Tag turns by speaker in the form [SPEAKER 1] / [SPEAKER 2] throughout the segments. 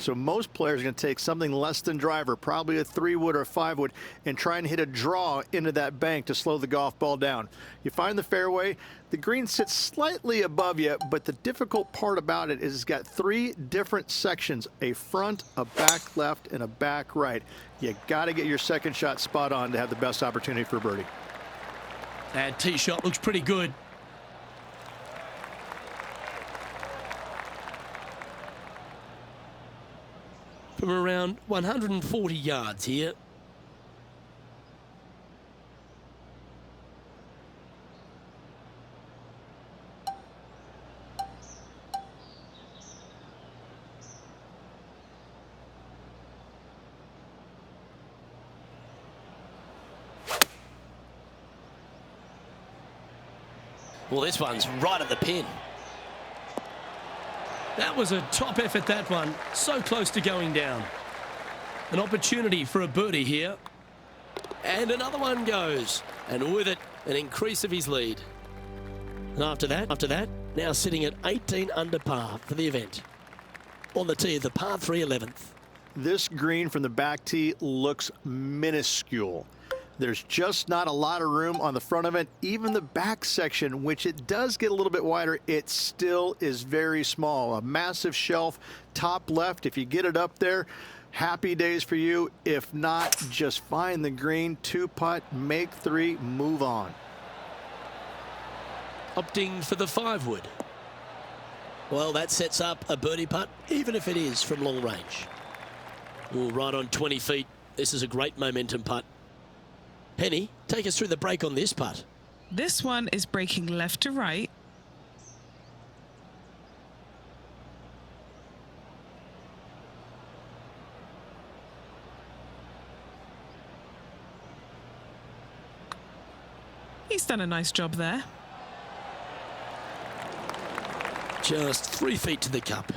[SPEAKER 1] So most players are going to take something less than driver, probably a 3-wood or a 5-wood, and try and hit a draw into that bank to slow the golf ball down. You find the fairway, the green sits slightly above you, but the difficult part about it is it's got 3 different sections, a front, a back left, and a back right. You got to get your second shot spot on to have the best opportunity for birdie.
[SPEAKER 2] That tee shot looks pretty good. From around 140 yards here. Well, this one's right at the pin. That was a top effort, that one. So close to going down. An opportunity for a birdie here. And another one goes. And with it, an increase of his lead. And after that, now sitting at 18 under par for the event. On the tee of the par 3 11th.
[SPEAKER 1] This green from the back tee looks minuscule. There's just not a lot of room on the front of it. Even the back section, which it does get a little bit wider, it still is very small. A massive shelf, top left. If you get it up there, happy days for you. If not, just find the green, 2-putt, make 3, move on.
[SPEAKER 2] Opting for the 5-wood. Well, that sets up a birdie putt, even if it is from long range. Ooh, right on 20 feet. This is a great momentum putt. Penny, take us through the break on this putt.
[SPEAKER 3] This one is breaking left to right. He's done a nice job there.
[SPEAKER 2] Just 3 feet to the cup.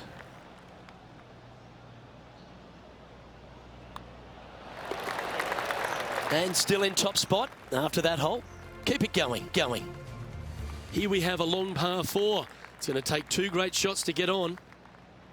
[SPEAKER 2] And still in top spot after that hole. Keep it going. Here we have a long par 4. It's going to take 2 great shots to get on.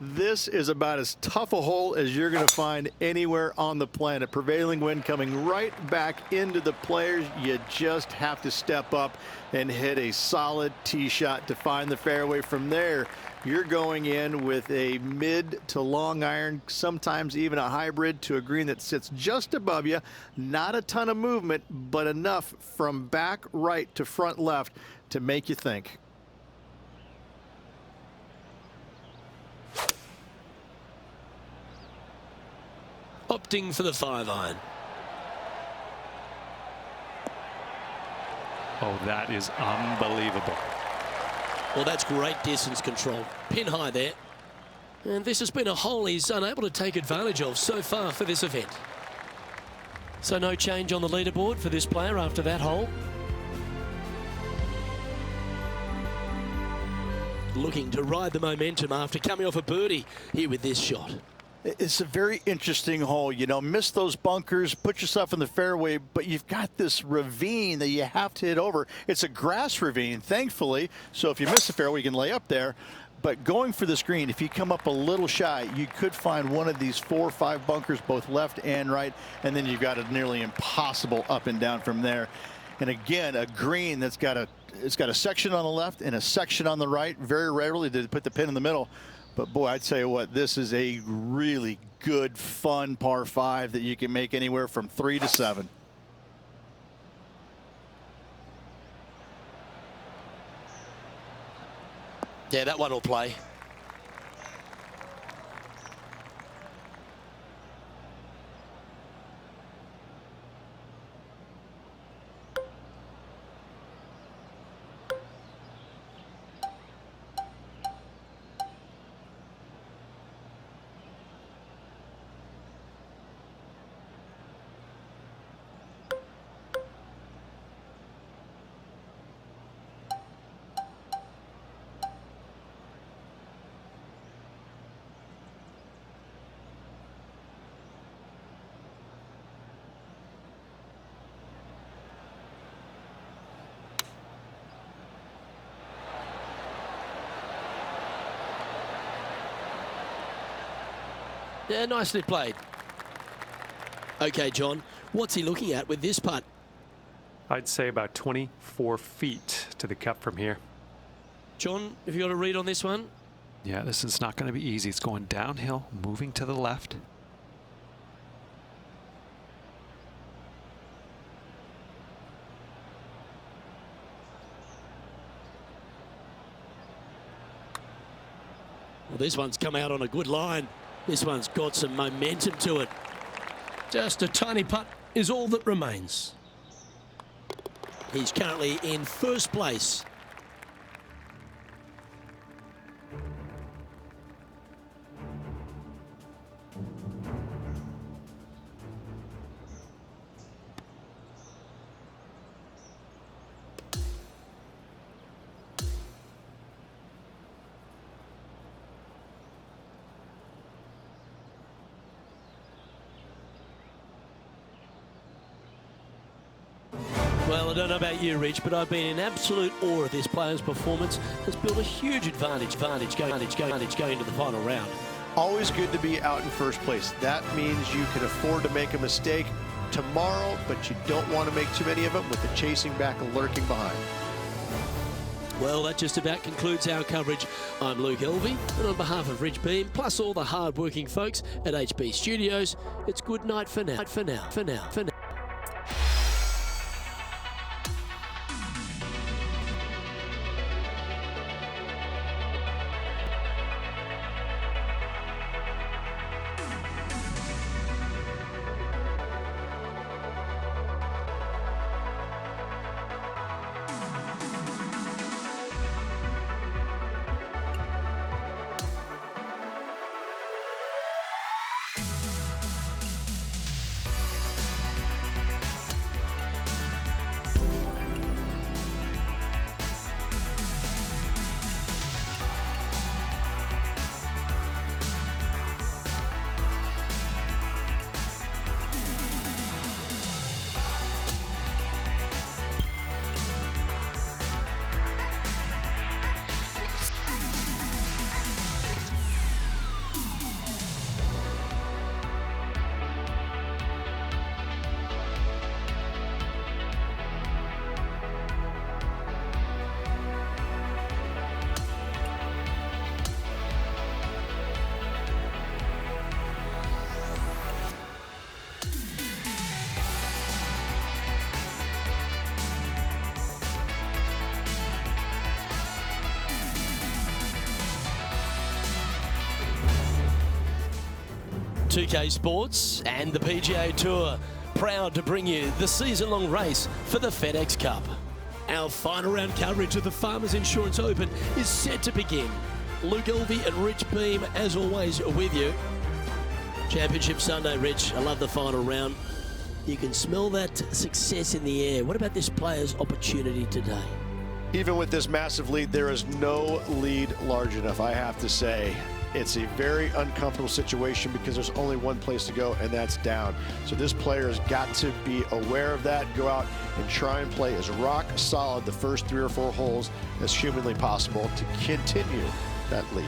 [SPEAKER 1] This is about as tough a hole as you're going to find anywhere on the planet. Prevailing wind coming right back into the players. You just have to step up and hit a solid tee shot to find the fairway. From there, you're going in with a mid to long iron, sometimes even a hybrid, to a green that sits just above you. Not a ton of movement, but enough from back right to front left to make you think.
[SPEAKER 2] Opting for the 5-iron.
[SPEAKER 4] Oh, that is unbelievable.
[SPEAKER 2] Well, that's great distance control. Pin high there. And this has been a hole he's unable to take advantage of so far for this event. So no change on the leaderboard for this player after that hole. Looking to ride the momentum after coming off a birdie here with this shot.
[SPEAKER 1] It's a very interesting hole. You know, miss those bunkers, put yourself in the fairway, but you've got this ravine that you have to hit over. It's a grass ravine, thankfully, so if you miss the fairway, you can lay up there. But going for this green, if you come up a little shy, you could find one of these 4 or 5 bunkers, both left and right, and then you've got a nearly impossible up and down from there. And again, a green that's got a section on the left and a section on the right. Very rarely did it put the pin in the middle. But boy, I'd tell you what, this is a really good, fun par 5 that you can make anywhere from 3 to 7.
[SPEAKER 2] Yeah, that one will play. Yeah, nicely played. Okay, John, what's he looking at with this putt?
[SPEAKER 4] I'd say about 24 feet to the cup from here.
[SPEAKER 2] John, have you got a read on this one?
[SPEAKER 4] Yeah, this is not going to be easy. It's going downhill, moving to the left.
[SPEAKER 2] Well, this one's come out on a good line. This one's got some momentum to it. Just a tiny putt is all that remains. He's currently in first place. Well, I don't know about you, Rich, but I've been in absolute awe of this player's performance. Has built a huge advantage going to the final round.
[SPEAKER 1] Always good to be out in first place. That means you can afford to make a mistake tomorrow, but you don't want to make too many of them with the chasing back and lurking behind.
[SPEAKER 2] Well, that just about concludes our coverage. I'm Luke Elvey, and on behalf of Rich Beam, plus all the hard-working folks at HB Studios, it's good night for now. For now. Pga Sports and the PGA Tour, proud to bring you the season-long race for the FedEx Cup. Our final round coverage of the Farmers Insurance Open is set to begin. Luke Elvey and Rich Beam, as always, are with you. Championship Sunday, Rich. I love the final round. You can smell that success in the air. What about this player's opportunity today?
[SPEAKER 1] Even with this massive lead, there is no lead large enough, I have to say. It's a very uncomfortable situation because there's only one place to go, and that's down. So this player has got to be aware of that, go out and try and play as rock solid the first 3 or 4 holes as humanly possible to continue that lead.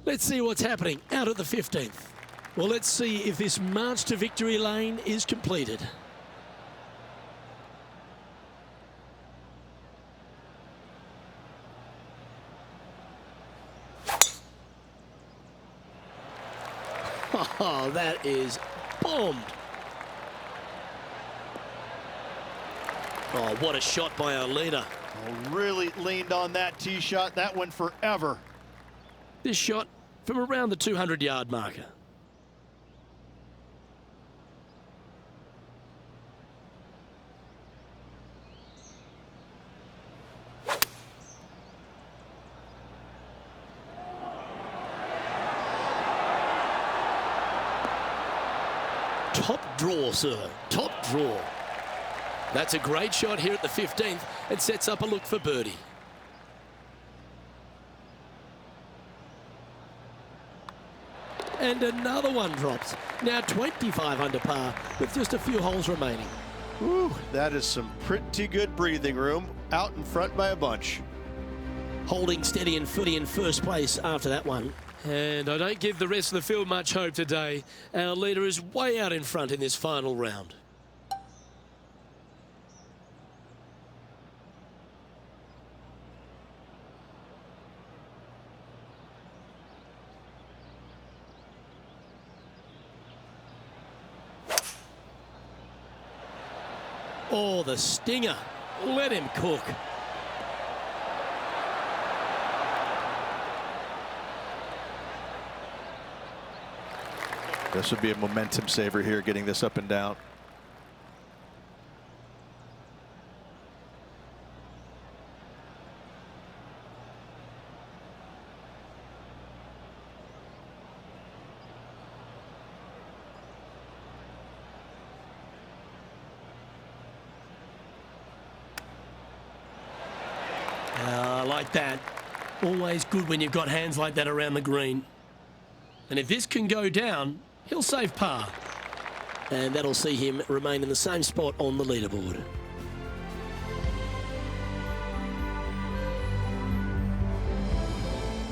[SPEAKER 2] Let's see what's happening out at the 15th. Well, let's see if this march to victory lane is completed. Oh, that is bombed. Oh, what a shot by our leader.
[SPEAKER 1] Oh, really leaned on that tee shot. That went forever.
[SPEAKER 2] This shot from around the 200-yard marker. draw, sir. Top draw. That's a great shot here at the 15th and sets up a look for birdie. And another one drops. Now 25 under par with just a few holes remaining.
[SPEAKER 1] Ooh, that is some pretty good breathing room out in front by a bunch.
[SPEAKER 2] Holding steady and footy in first place after that one. And I don't give the rest of the field much hope today. Our leader is way out in front in this final round. Oh, the stinger. Let him cook.
[SPEAKER 1] This would be a momentum saver here, getting this up and down.
[SPEAKER 2] I like that. Always good when you've got hands like that around the green. And if this can go down, he'll save par. And that'll see him remain in the same spot on the leaderboard.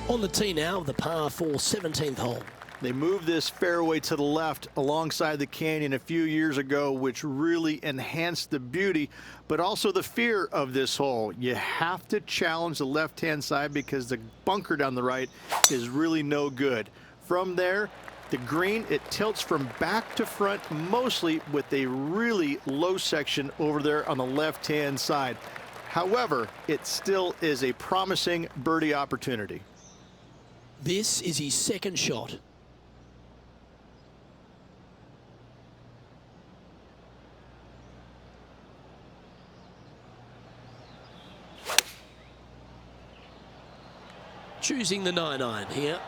[SPEAKER 2] On the tee now, the par 4 17th hole.
[SPEAKER 1] They moved this fairway to the left alongside the canyon a few years ago, which really enhanced the beauty, but also the fear of this hole. You have to challenge the left-hand side because the bunker down the right is really no good. From there, the green, it tilts from back to front, mostly with a really low section over there on the left-hand side. However, it still is a promising birdie opportunity.
[SPEAKER 2] This is his second shot. Choosing the 9-iron here.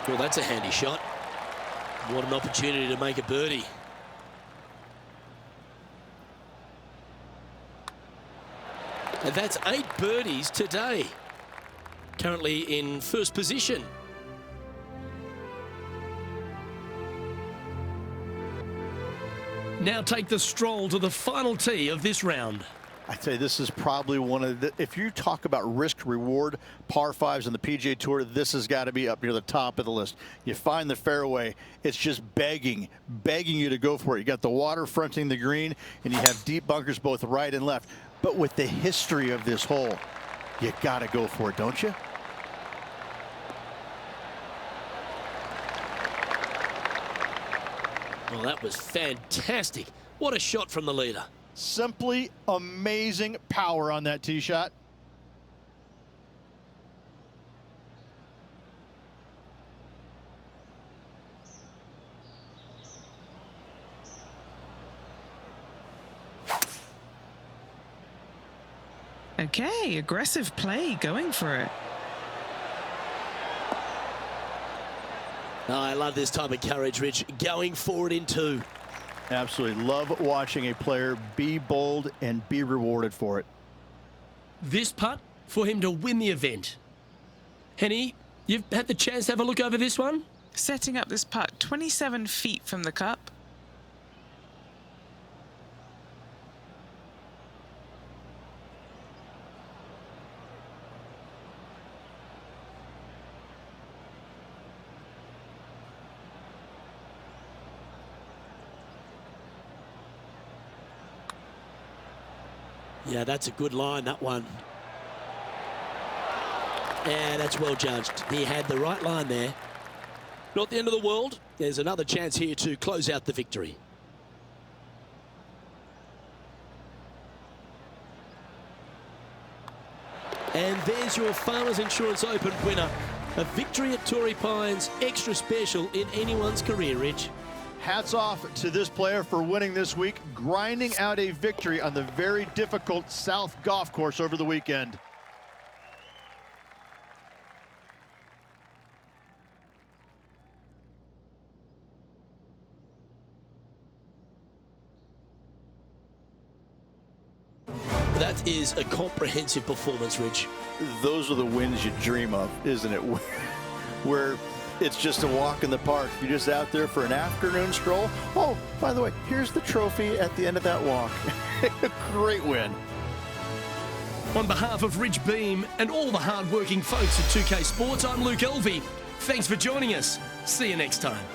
[SPEAKER 2] Well, that's a handy shot. What an opportunity to make a birdie. And that's 8 birdies today. Currently in first position. Now take the stroll to the final tee of this round.
[SPEAKER 1] I'd say this is probably one of the, if you talk about risk reward par 5s on the PGA Tour, this has got to be up near the top of the list. You find the fairway, it's just begging you to go for it. You got the water fronting the green, and you have deep bunkers both right and left. But with the history of this hole, you got to go for it, don't you?
[SPEAKER 2] Well, that was fantastic. What a shot from the leader.
[SPEAKER 1] Simply amazing power on that tee shot.
[SPEAKER 3] Okay, aggressive play, going for it.
[SPEAKER 2] Oh, I love this type of courage, Rich. Going forward in 2.
[SPEAKER 1] Absolutely love watching a player be bold and be rewarded for it.
[SPEAKER 2] This putt for him to win the event. Henny, you've had the chance to have a look over this one?
[SPEAKER 3] Setting up this putt 27 feet from the cup.
[SPEAKER 2] Yeah, that's a good line, that one. Yeah, that's well judged. He had the right line there. Not the end of the world. There's another chance here to close out the victory. And there's your Farmers Insurance Open winner. A victory at Torrey Pines, extra special in anyone's career, Rich.
[SPEAKER 1] Hats off to this player for winning this week, grinding out a victory on the very difficult South Golf Course over the weekend.
[SPEAKER 2] That is a comprehensive performance, Rich.
[SPEAKER 1] Those are the wins you dream of, isn't it? Where it's just a walk in the park. You're just out there for an afternoon stroll. Oh, by the way, here's the trophy at the end of that walk. Great win.
[SPEAKER 2] On behalf of Rich Beam and all the hard-working folks at 2K Sports, I'm Luke Elvey. Thanks for joining us. See you next time.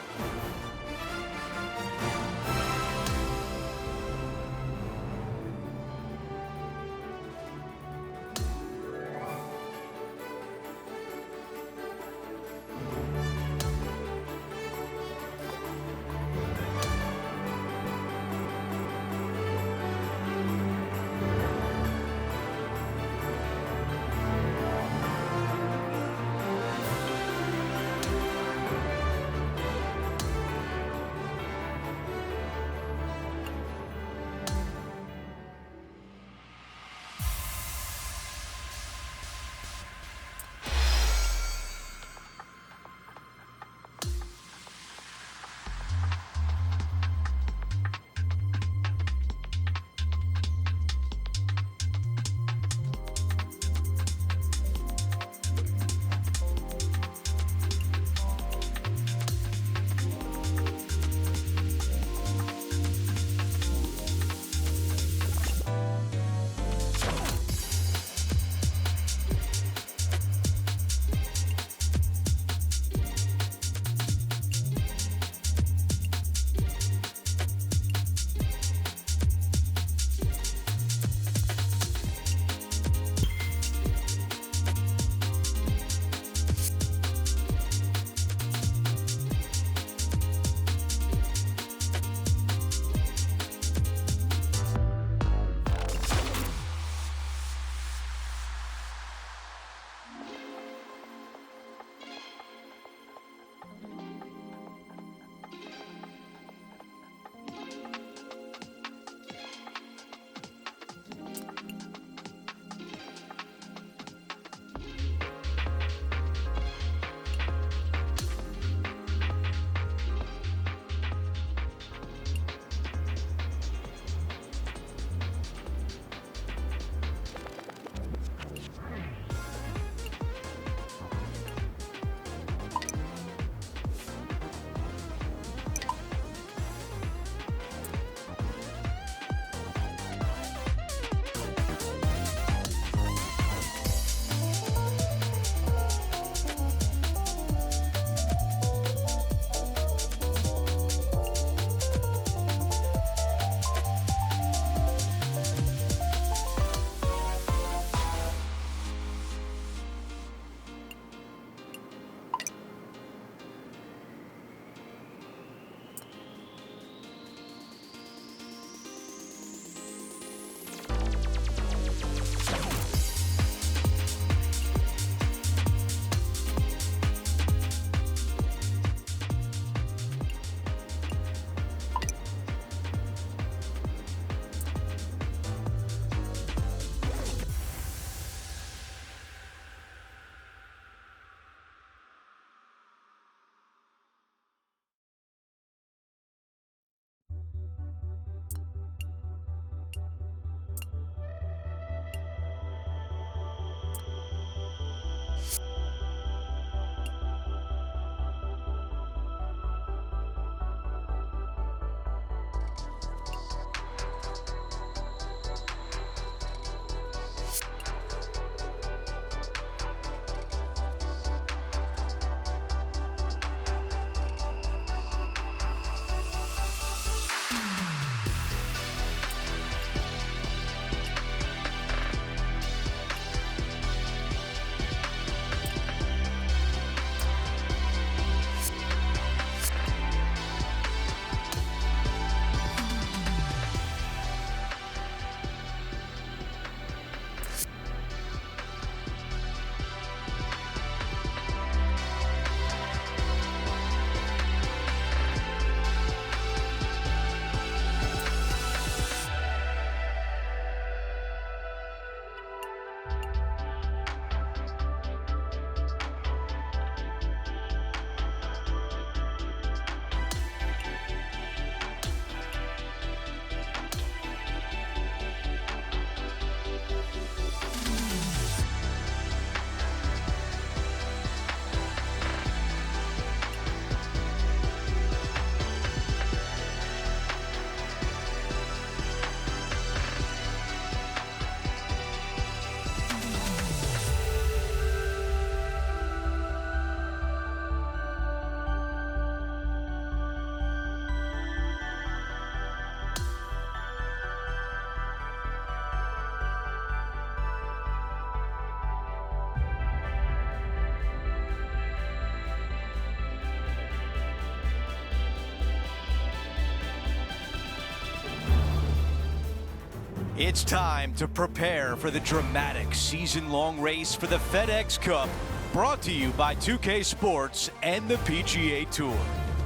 [SPEAKER 5] It's time to prepare for the dramatic season-long race for the FedEx Cup, brought to you by 2K Sports and the PGA Tour.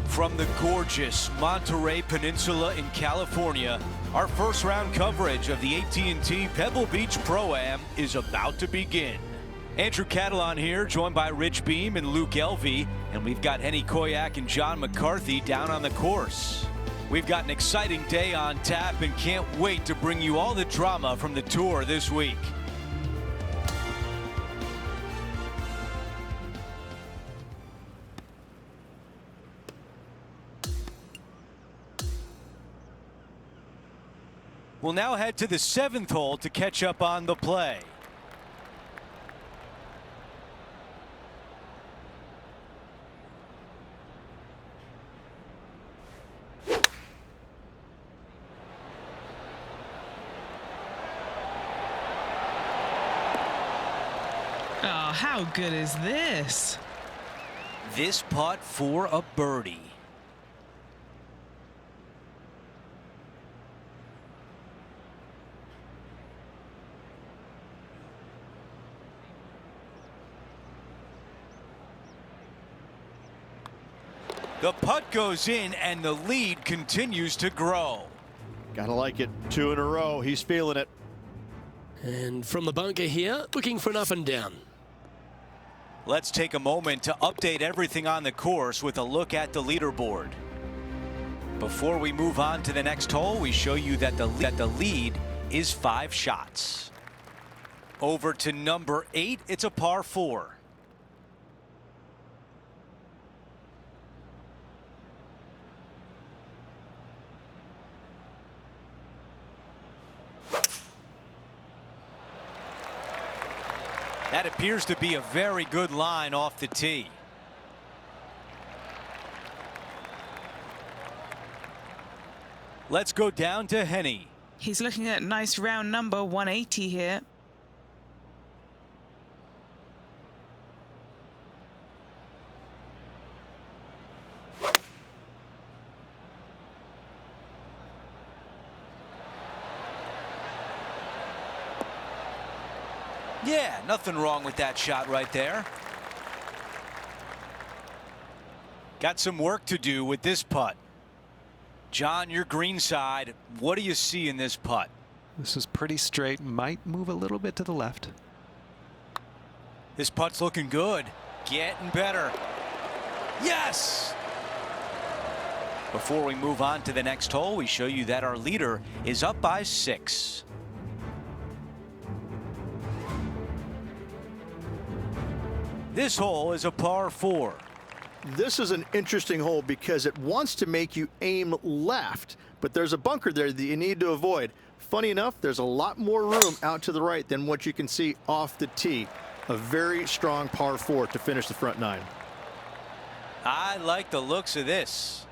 [SPEAKER 5] From the gorgeous Monterey Peninsula in California, our first round coverage of the AT&T Pebble Beach Pro-Am is about to begin. Andrew Catalan here, joined by Rich Beam and Luke Elvey, and we've got Henny Koyak and John McCarthy down on the course. We've got an exciting day on tap and can't wait to bring you all the drama from the tour this week. We'll now head to the 7th hole to catch up on the play.
[SPEAKER 3] Oh, how good is this?
[SPEAKER 5] This putt for a birdie. The putt goes in and the lead continues to grow.
[SPEAKER 1] Gotta like it. 2 in a row. He's feeling it.
[SPEAKER 2] And from the bunker here, looking for an up and down.
[SPEAKER 5] Let's take a moment to update everything on the course with a look at the leaderboard. Before we move on to the next hole, we show you that the lead is 5 shots. Over to number 8, it's a par 4. That appears to be a very good line off the tee. Let's go down to Henny.
[SPEAKER 3] He's looking at nice round number 180 here.
[SPEAKER 5] Yeah, nothing wrong with that shot right there. Got some work to do with this putt. John, your green side, what do you see in this putt?
[SPEAKER 4] This is pretty straight. Might move a little bit to the left.
[SPEAKER 5] This putt's looking good. Getting better. Yes! Before we move on to the next hole, we show you that our leader is up by 6. This hole is a par 4.
[SPEAKER 1] This is an interesting hole because it wants to make you aim left, but there's a bunker there that you need to avoid. Funny enough, there's a lot more room out to the right than what you can see off the tee. A very strong par 4 to finish the front 9.
[SPEAKER 5] I like the looks of this.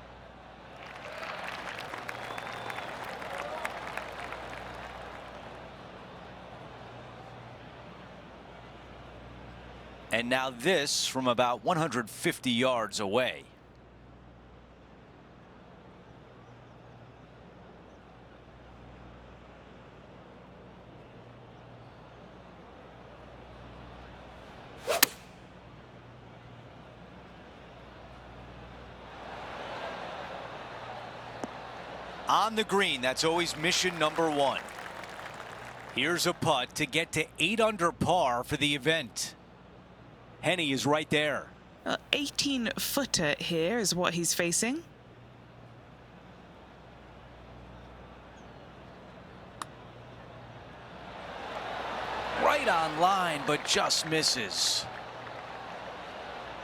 [SPEAKER 5] And now this from about 150 yards away. On the green, that's always mission number 1. Here's a putt to get to 8 under par for the event. Henny is right there.
[SPEAKER 3] 18-footer here is what he's facing.
[SPEAKER 5] Right on line, but just misses.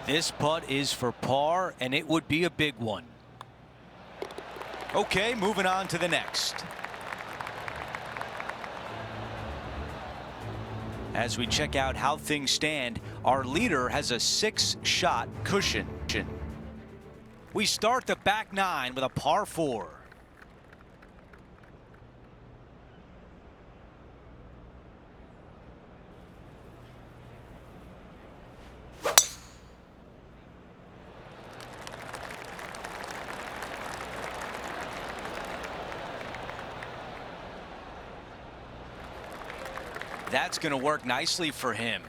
[SPEAKER 5] This putt is for par, and it would be a big one. Okay, moving on to the next. As we check out how things stand, our leader has a 6-shot cushion. We start the back 9 with a par 4. That's going to work nicely for him.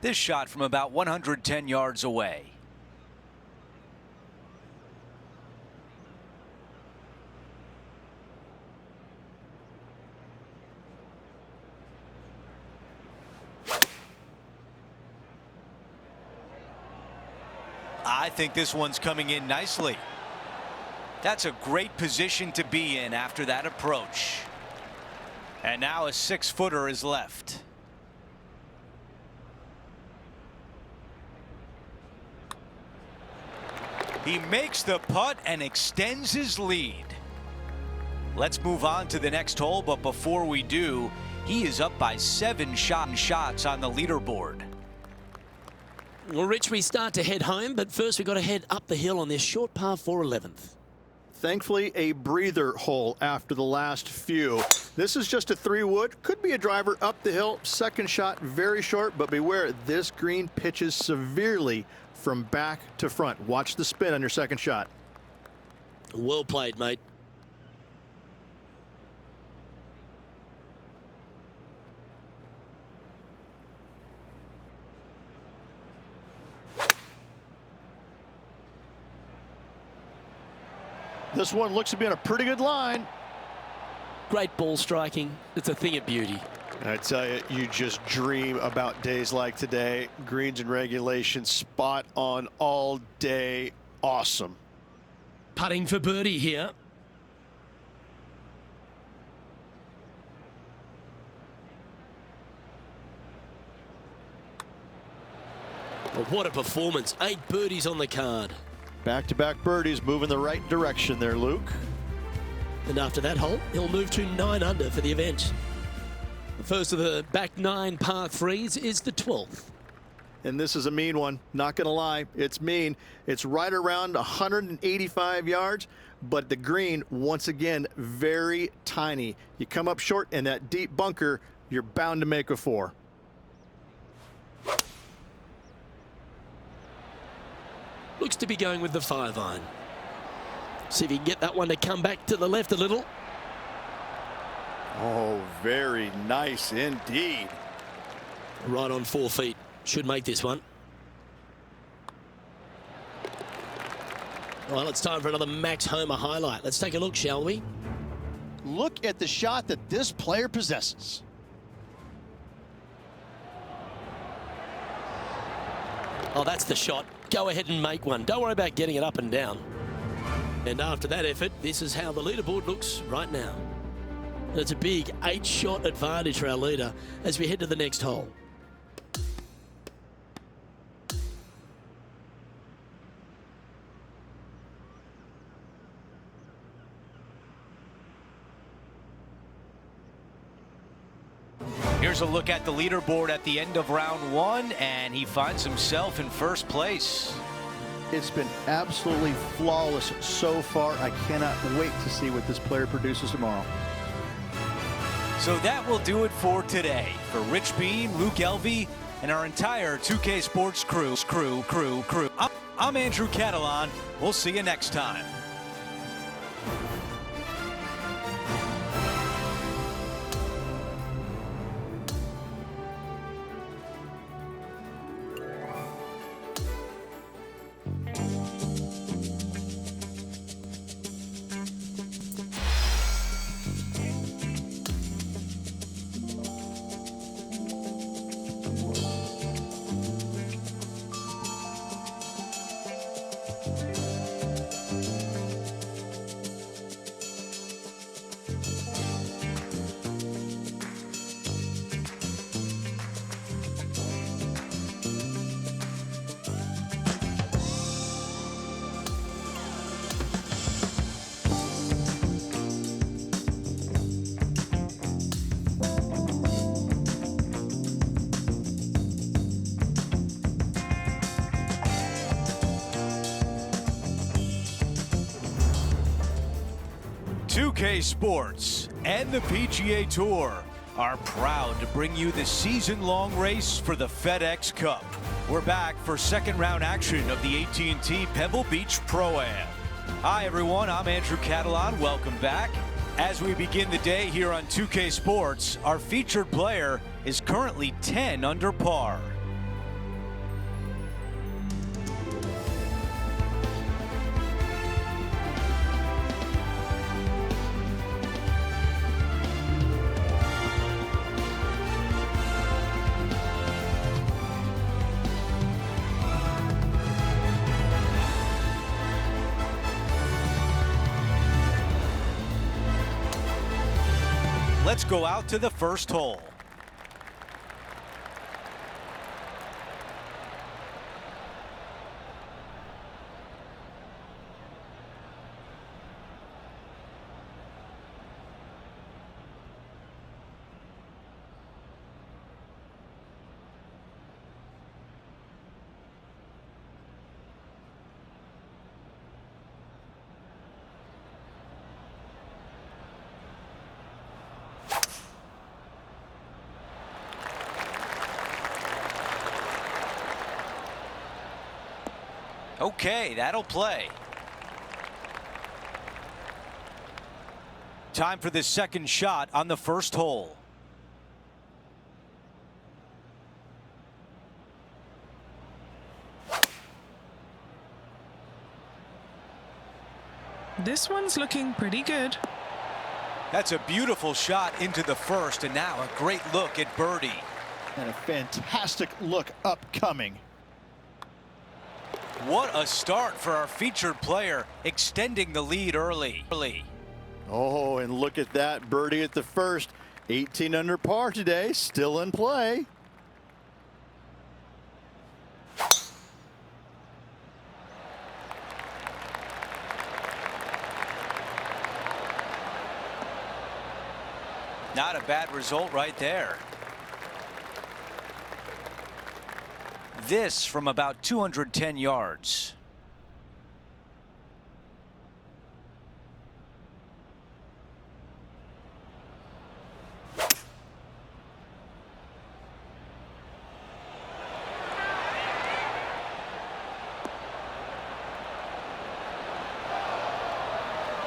[SPEAKER 5] This shot from about 110 yards away. I think this one's coming in nicely. That's a great position to be in after that approach. And now a 6-footer is left. He makes the putt and extends his lead. Let's move on to the next hole, but before we do, he is up by 7 shots on the leaderboard.
[SPEAKER 2] Well, Rich, we start to head home, but first we've got to head up the hill on this short par 4 11th.
[SPEAKER 1] Thankfully, a breather hole after the last few. This is just a 3-wood. Could be a driver up the hill. Second shot, very short, but beware, this green pitches severely from back to front. Watch the spin on your second shot.
[SPEAKER 2] Well played, mate.
[SPEAKER 1] This one looks to be on a pretty good line.
[SPEAKER 2] Great ball striking. It's a thing of beauty.
[SPEAKER 1] I tell you, you just dream about days like today. Greens and regulation, spot on all day. Awesome.
[SPEAKER 2] Putting for birdie here. Well, what a performance. 8 birdies on the card.
[SPEAKER 1] Back-to-back birdies, moving the right direction there, Luke.
[SPEAKER 2] And after that hole, he'll move to 9 under for the event. The first of the back 9 par 3s is the 12th.
[SPEAKER 1] And this is a mean one, not gonna lie, it's mean. It's right around 185 yards, but the green, once again, very tiny. You come up short in that deep bunker, you're bound to make a 4.
[SPEAKER 2] Looks to be going with the 5-iron. See if he can get that one to come back to the left a little.
[SPEAKER 1] Oh, very nice indeed.
[SPEAKER 2] Right on 4 feet. Should make this one. Well, it's time for another Max Homer highlight. Let's take a look, shall we?
[SPEAKER 1] Look at the shot that this player possesses.
[SPEAKER 2] Oh, that's the shot. Go ahead and make one. Don't worry about getting it up and down. And after that effort, this is how the leaderboard looks right now. And it's a big 8-shot advantage for our leader as we head to the next hole.
[SPEAKER 5] Here's a look at the leaderboard at the end of round 1, and he finds himself in first place.
[SPEAKER 1] It's been absolutely flawless so far. I cannot wait to see what this player produces tomorrow.
[SPEAKER 5] So that will do it for today. For Rich Bean, Luke Elvey, and our entire 2K Sports crew. I'm Andrew Catalan. We'll see you next time. Pga Sports and the PGA Tour are proud to bring you the season-long race for the FedEx Cup. We're back for second round action of the AT&T Pebble Beach Pro-Am. Hi everyone, I'm Andrew Catalan. Welcome back. As we begin the day here on 2K Sports, our featured player is currently 10 under par. Let's go out to the first hole. Okay, that'll play. Time for the second shot on the first hole.
[SPEAKER 3] This one's looking pretty good.
[SPEAKER 5] That's a beautiful shot into the first, and now a great look at birdie.
[SPEAKER 1] And a fantastic look upcoming.
[SPEAKER 5] What a start for our featured player, extending the lead early.
[SPEAKER 1] Oh, and look at that birdie at the first. 18 under par today, still in play.
[SPEAKER 5] Not a bad result right there. This from about 210 yards.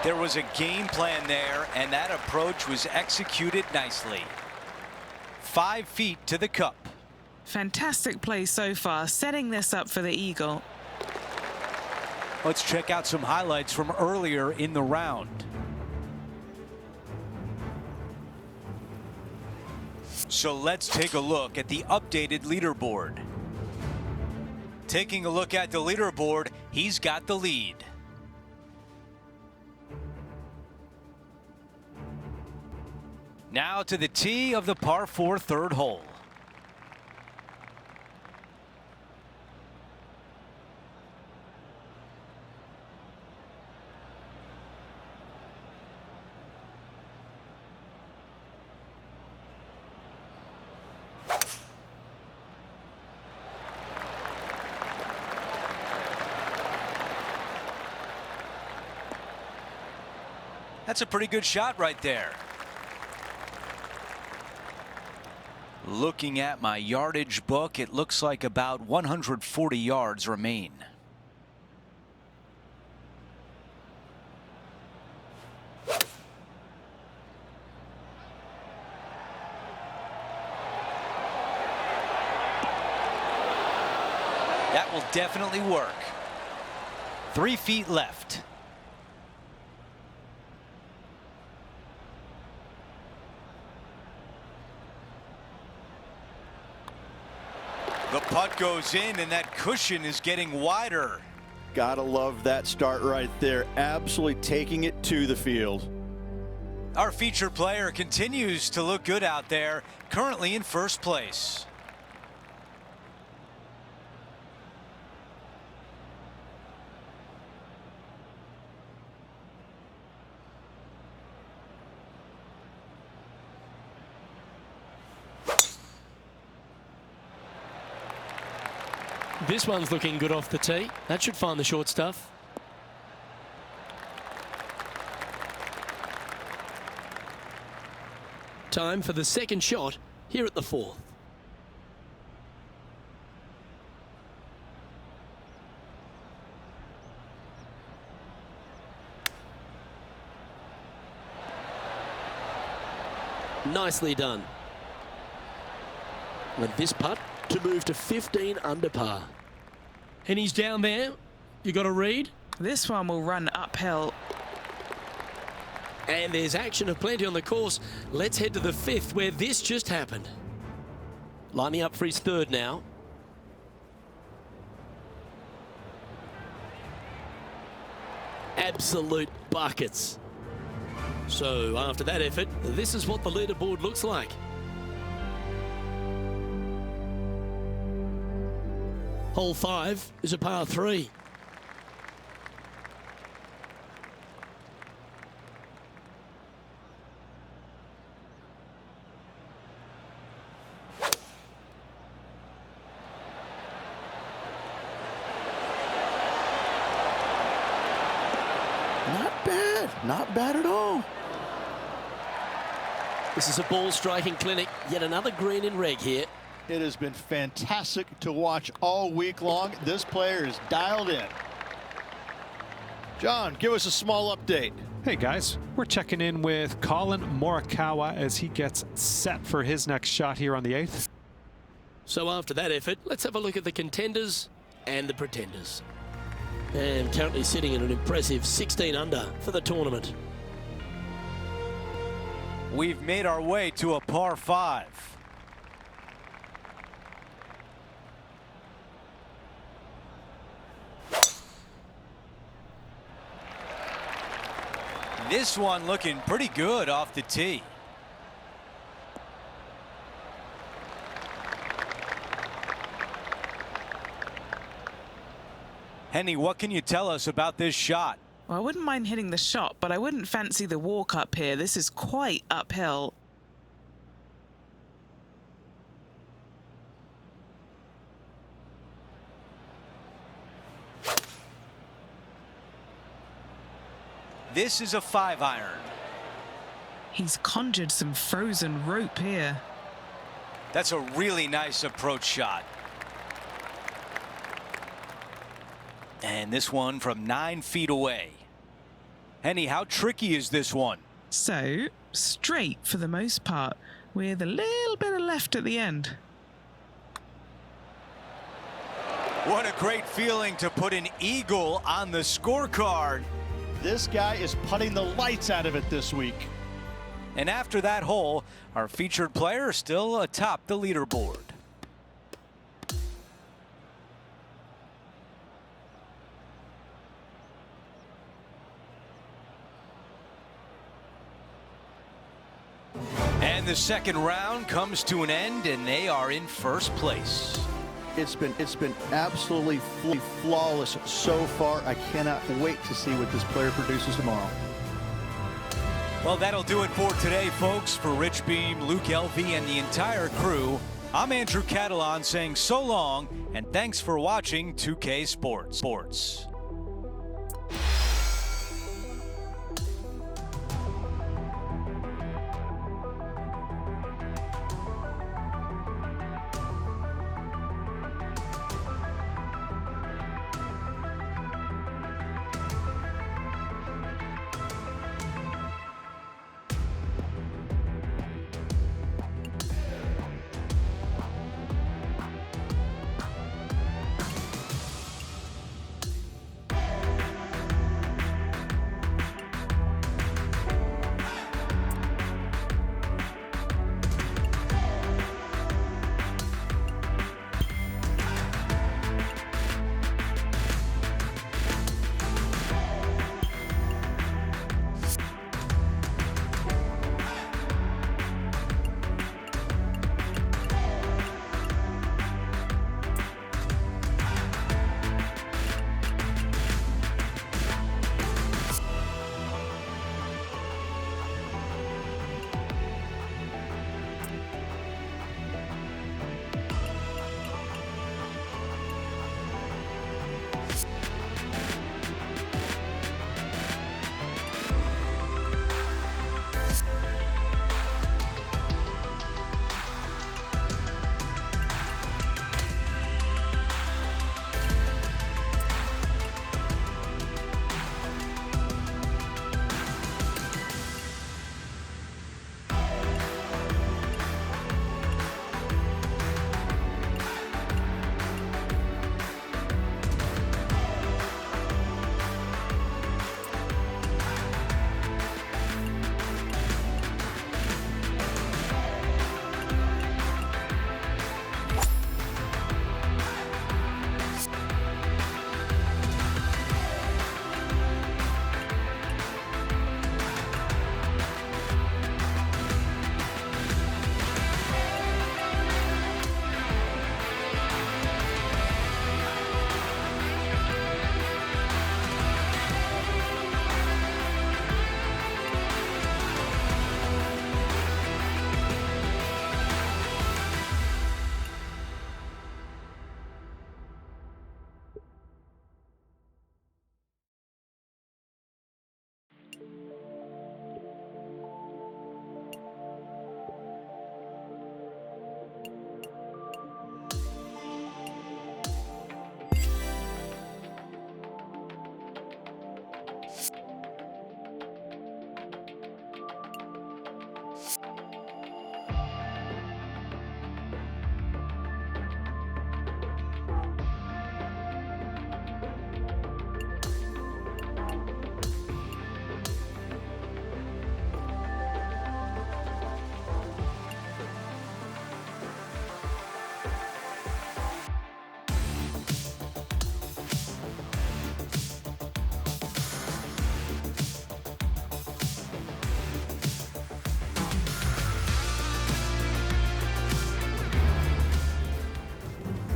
[SPEAKER 5] There was a game plan there, and that approach was executed nicely. 5 feet to the cup.
[SPEAKER 3] Fantastic play so far, setting this up for the eagle.
[SPEAKER 5] Let's check out some highlights from earlier in the round. So let's take a look at the updated leaderboard. Taking a look at the leaderboard, he's got the lead. Now to the tee of the par 4 third hole. That's a pretty good shot right there. Looking at my yardage book, it looks like about 140 yards remain. That will definitely work. 3 feet left. The putt goes in, and that cushion is getting wider.
[SPEAKER 1] Gotta love that start right there. Absolutely taking it to the field.
[SPEAKER 5] Our featured player continues to look good out there, currently in first place.
[SPEAKER 2] This one's looking good off the tee. That should find the short stuff. Time for the second shot here at the 4th. Nicely done. And this putt to move to 15 under par. And he's down there. You got a read.
[SPEAKER 3] This one will run uphill.
[SPEAKER 2] And there's action of plenty on the course. Let's head to the 5th where this just happened. Lining up for his 3rd now. Absolute buckets. So after that effort, this is what the leaderboard looks like. Hole 5 is a par 3.
[SPEAKER 1] Not bad. Not bad at all.
[SPEAKER 2] This is a ball striking clinic. Yet another green in reg here.
[SPEAKER 1] It has been fantastic to watch all week long. This player is dialed in. John, give us a small update.
[SPEAKER 4] Hey guys, we're checking in with Colin Morikawa as he gets set for his next shot here on the 8th.
[SPEAKER 2] So after that effort, let's have a look at the contenders and the pretenders. And currently sitting at an impressive 16 under for the tournament.
[SPEAKER 5] We've made our way to a par 5. This one looking pretty good off the tee. Henny, what can you tell us about this shot?
[SPEAKER 3] Well, I wouldn't mind hitting the shot, but I wouldn't fancy the walk up here. This is quite uphill.
[SPEAKER 5] This is a 5-iron.
[SPEAKER 3] He's conjured some frozen rope here.
[SPEAKER 5] That's a really nice approach shot. And this one from 9 feet away. Henny, how tricky is this one?
[SPEAKER 3] So, straight for the most part, with a little bit of left at the end.
[SPEAKER 5] What a great feeling to put an eagle on the scorecard.
[SPEAKER 1] This guy is putting the lights out of it this week.
[SPEAKER 5] And after that hole, our featured player is still atop the leaderboard. And the second round comes to an end, and they are in first place.
[SPEAKER 1] It's been absolutely flawless so far. I cannot wait to see what this player produces tomorrow.
[SPEAKER 5] Well, that'll do it for today, folks. For Rich Beam, Luke Elvey, and the entire crew, I'm Andrew Catalan saying so long, and thanks for watching 2K Sports.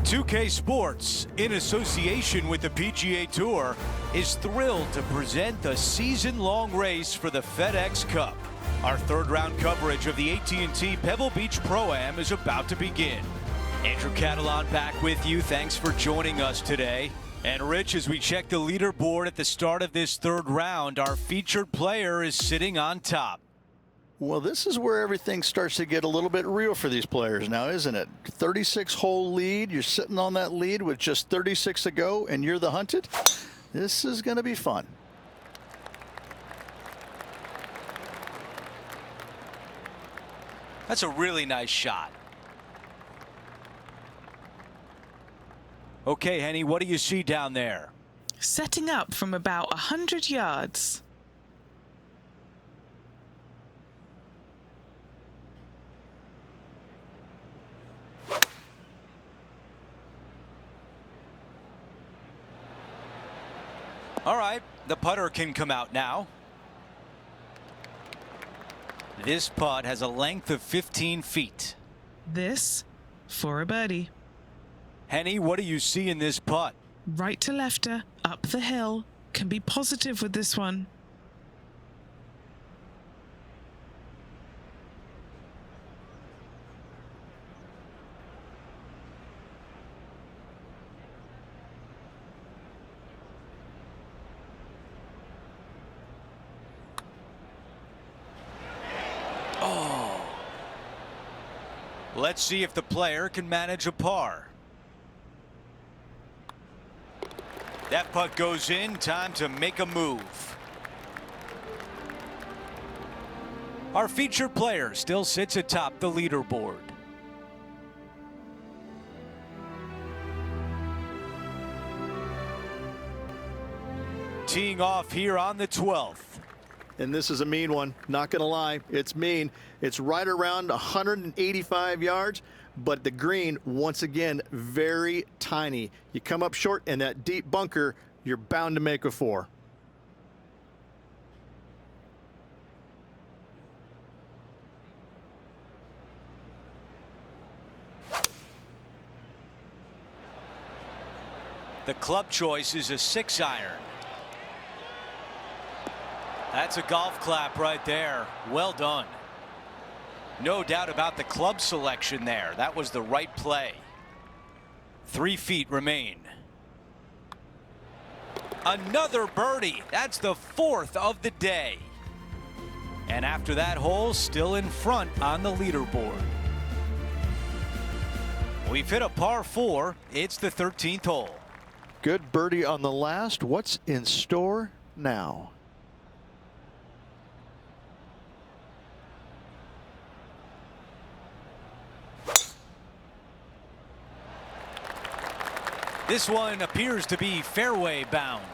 [SPEAKER 5] 2K Sports, in association with the PGA Tour, is thrilled to present the season-long race for the FedEx Cup. Our third-round coverage of the AT&T Pebble Beach Pro-Am is about to begin. Andrew Catalan back with you. Thanks for joining us today. And Rich, as we check the leaderboard at the start of this third round, our featured player is sitting on top.
[SPEAKER 1] Well, this is where everything starts to get a little bit real for these players now, isn't it? 36-hole lead. You're sitting on that lead with just 36 to go, and you're the hunted. This is going to be fun.
[SPEAKER 5] That's a really nice shot. Okay, Henny, what do you see down there?
[SPEAKER 3] Setting up from about 100 yards.
[SPEAKER 5] All right, the putter can come out now. This putt has a length of 15 feet.
[SPEAKER 3] This for a birdie.
[SPEAKER 5] Henny, what do you see in this putt?
[SPEAKER 3] Right to lefter, up the hill. Can be positive with this one.
[SPEAKER 5] Let's see if the player can manage a par. That putt goes in. Time to make a move. Our featured player still sits atop the leaderboard. Teeing off here on the 12th.
[SPEAKER 1] And this is a mean one, not going to lie. It's mean. It's right around 185 yards, but the green, once again, very tiny. You come up short in that deep bunker, you're bound to make a 4.
[SPEAKER 5] The club choice is a 6-iron. That's a golf clap right there. Well done. No doubt about the club selection there. That was the right play. 3 feet remain. Another birdie. That's the 4th of the day. And after that hole, still in front on the leaderboard. We've hit a par 4. It's the 13th hole.
[SPEAKER 1] Good birdie on the last. What's in store now?
[SPEAKER 5] This one appears to be fairway bound.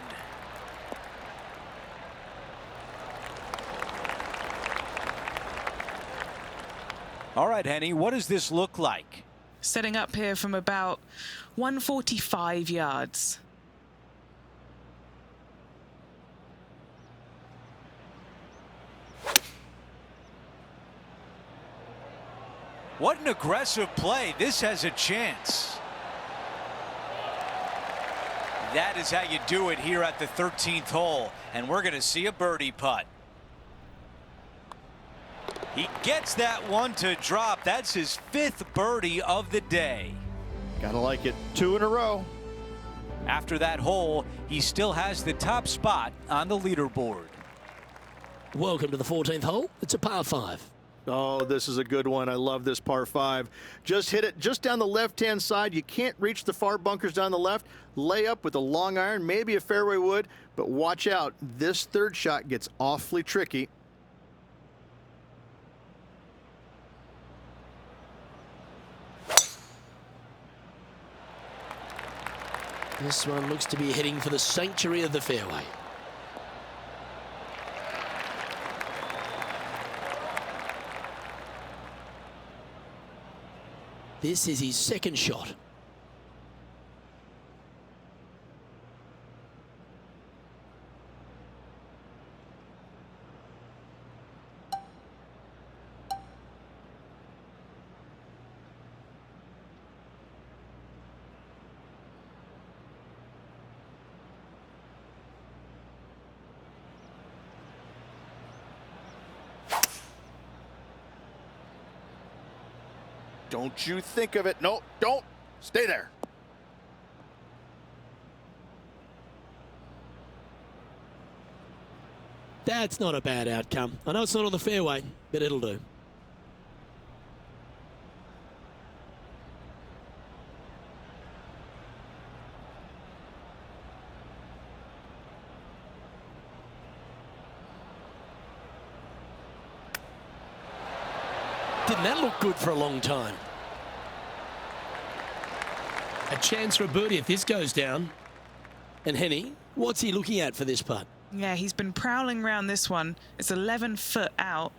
[SPEAKER 5] All right, Henny, what does this look like?
[SPEAKER 3] Setting up here from about 145 yards.
[SPEAKER 5] What an aggressive play. This has a chance. That is how you do it here at the 13th hole. And we're going to see a birdie putt. He gets that one to drop. That's his 5th birdie of the day.
[SPEAKER 1] Gotta like it. 2 in a row.
[SPEAKER 5] After that hole, he still has the top spot on the leaderboard.
[SPEAKER 2] Welcome to the 14th hole. It's a par 5.
[SPEAKER 1] Oh, this is a good one. I love this par 5. Just hit it just down the left-hand side. You can't reach the far bunkers down the left. Lay up with a long iron, maybe a fairway wood, but watch out. This third shot gets awfully tricky.
[SPEAKER 2] This one looks to be heading for the sanctuary of the fairway. This is his second shot.
[SPEAKER 1] Don't you think of it. No, don't. Stay there.
[SPEAKER 2] That's not a bad outcome. I know it's not on the fairway, but it'll do. Didn't that look good for a long time? A chance for a birdie if this goes down. And Henny, what's he looking at for this putt?
[SPEAKER 3] Yeah, he's been prowling around this one. It's 11 foot out.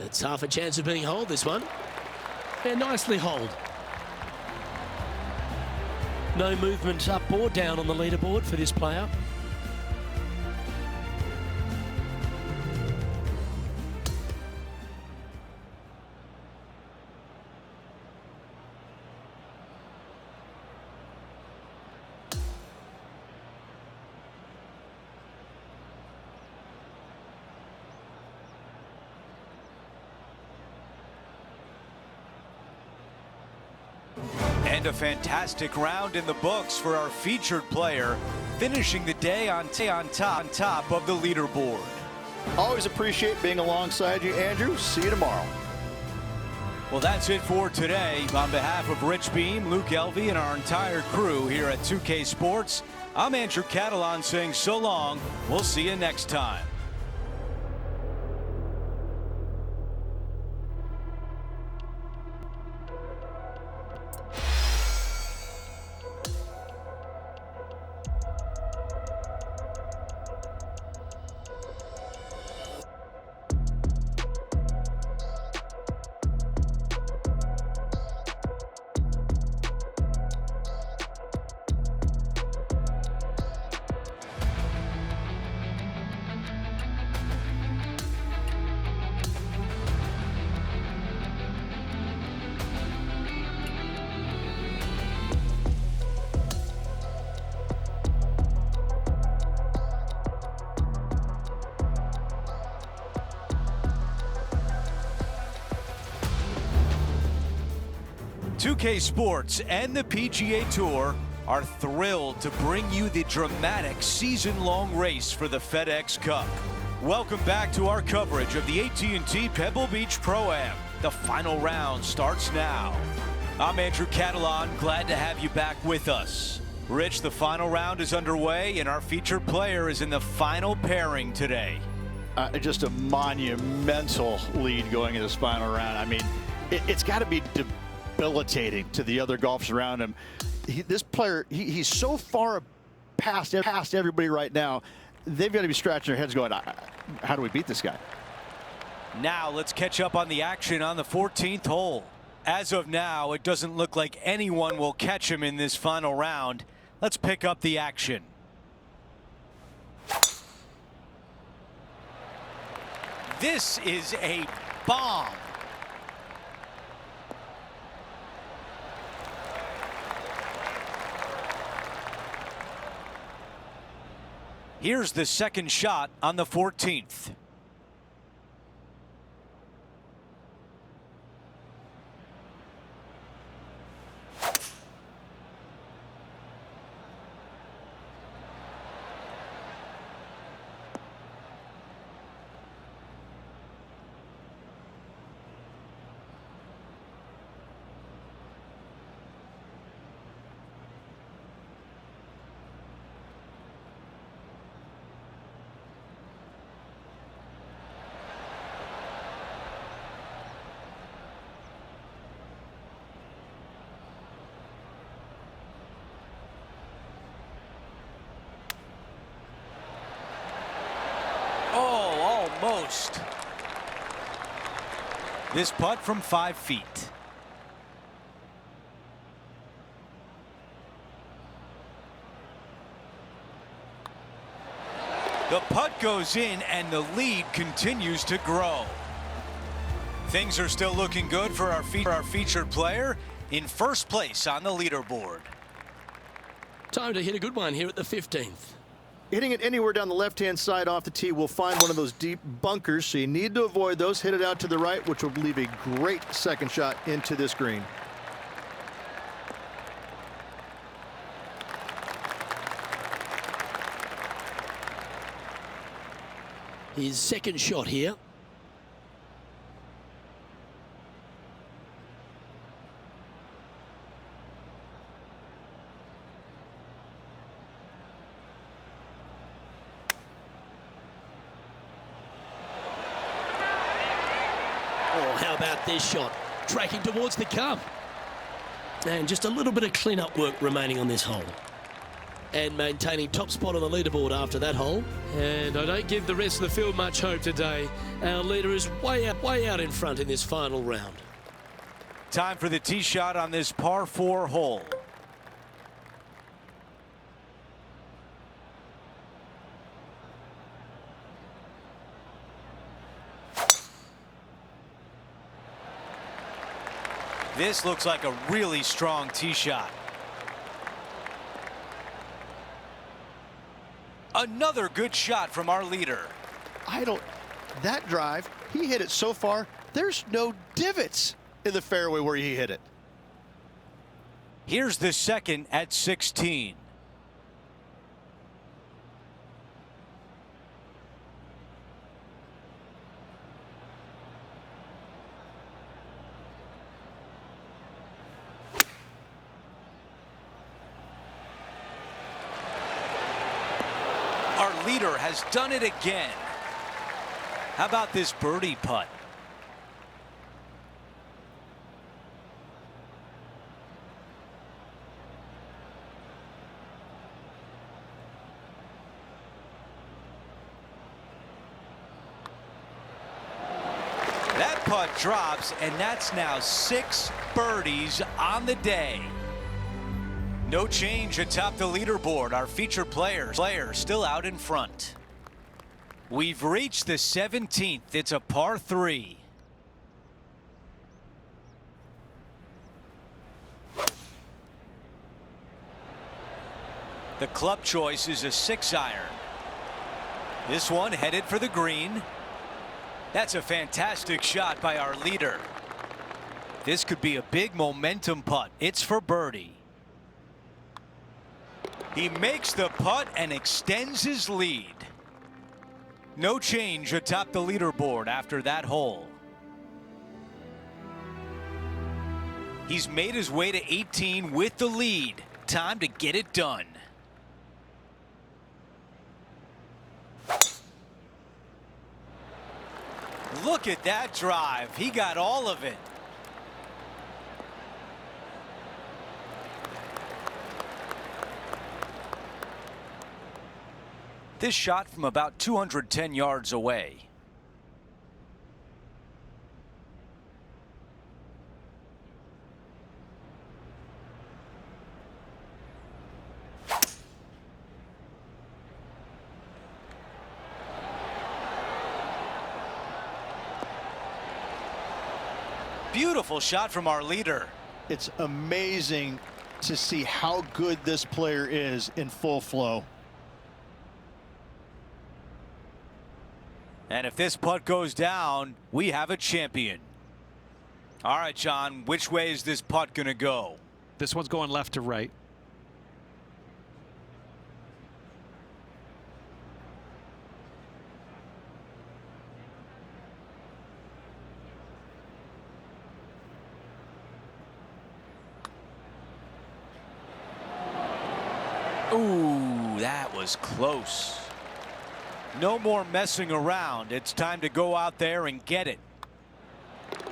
[SPEAKER 2] It's half a chance of being holed, this one. And nicely holed. No movement up or down on the leaderboard for this player.
[SPEAKER 5] And a fantastic round in the books for our featured player, finishing the day on top of the leaderboard.
[SPEAKER 1] Always appreciate being alongside you, Andrew. See you tomorrow.
[SPEAKER 5] Well, that's it for today. On behalf of Rich Beam, Luke Elvey, and our entire crew here at 2K Sports, I'm Andrew Catalan saying so long. We'll see you next time. .2K Sports and the PGA Tour are thrilled to bring you the dramatic season-long race for the FedEx Cup. Welcome back to our coverage of the AT&T Pebble Beach Pro-Am. The final round starts now. I'm Andrew Catalan, glad to have you back with us. Rich, the final round is underway, and our featured player is in the final pairing today.
[SPEAKER 1] Just a monumental lead going in this final round. I mean, it's got to be debilitating to the other golfers around him. This player, he's so far past everybody right now. They've got to be scratching their heads going, how do we beat this guy?
[SPEAKER 5] Now let's catch up on the action on the 14th hole. As of now, it doesn't look like anyone will catch him in this final round. Let's pick up the action. This is a bomb. Here's the second shot on the 14th. Almost. This putt from 5 feet. The putt goes in and the lead continues to grow. Things are still looking good for our featured player in first place on the leaderboard.
[SPEAKER 2] Time to hit a good one here at the 15th.
[SPEAKER 1] Hitting it anywhere down the left-hand side off the tee will find one of those deep bunkers, so you need to avoid those. Hit it out to the right, which will leave a great second shot into this green.
[SPEAKER 2] His second shot here. Oh, how about this shot? Tracking towards the cup. And just a little bit of clean-up work remaining on this hole. And maintaining top spot on the leaderboard after that hole. And I don't give the rest of the field much hope today. Our leader is way out in front in this final round.
[SPEAKER 5] Time for the tee shot on this par 4 hole. This looks like a really strong tee shot. Another good shot from our leader.
[SPEAKER 1] That drive, he hit it so far, there's no divots in the fairway where he hit it.
[SPEAKER 5] Here's the second at 16. Our leader has done it again. How about this birdie putt? That putt drops, and that's now 6 birdies on the day. No change atop the leaderboard. Our featured player still out in front. We've reached the 17th. It's a par 3. The club choice is a 6-iron. This one headed for the green. That's a fantastic shot by our leader. This could be a big momentum putt. It's for birdie. He makes the putt and extends his lead. No change atop the leaderboard after that hole. He's made his way to 18 with the lead. Time to get it done. Look at that drive. He got all of it. This shot from about 210 yards away. Beautiful shot from our leader.
[SPEAKER 1] It's amazing to see how good this player is in full flow.
[SPEAKER 5] And if this putt goes down, we have a champion. All right, John, which way is this putt going to go?
[SPEAKER 4] This one's going left to right.
[SPEAKER 5] Ooh, that was close. No more messing around. It's time to go out there and get it.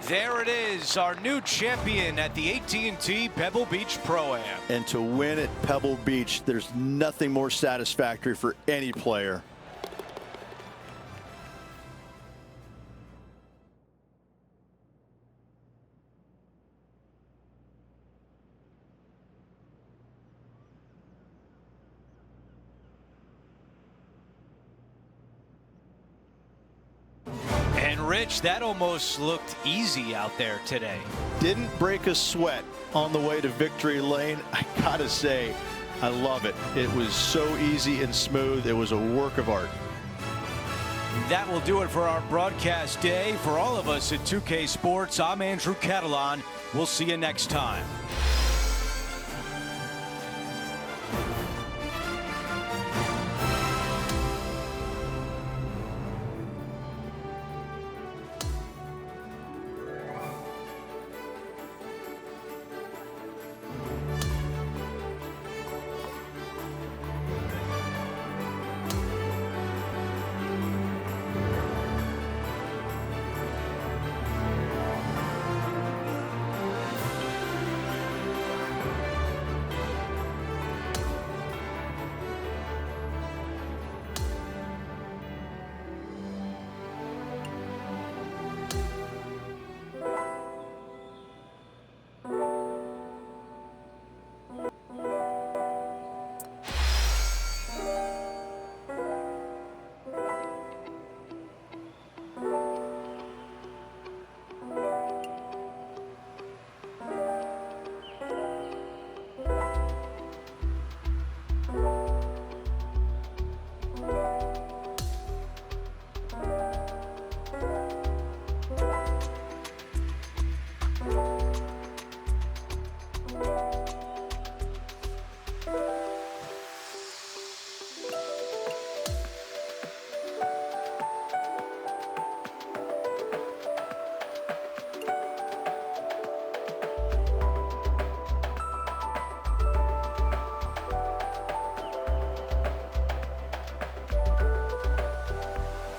[SPEAKER 5] There it is, our new champion at the AT&T Pebble Beach Pro-Am.
[SPEAKER 1] And to win at Pebble Beach, there's nothing more satisfactory for any player.
[SPEAKER 5] Rich, that almost looked easy out there today.
[SPEAKER 1] Didn't break a sweat on the way to victory lane. I gotta say, I love it. It was so easy and smooth. It was a work of art.
[SPEAKER 5] That will do it for our broadcast day. For all of us at 2K Sports, I'm Andrew Catalan. We'll see you next time.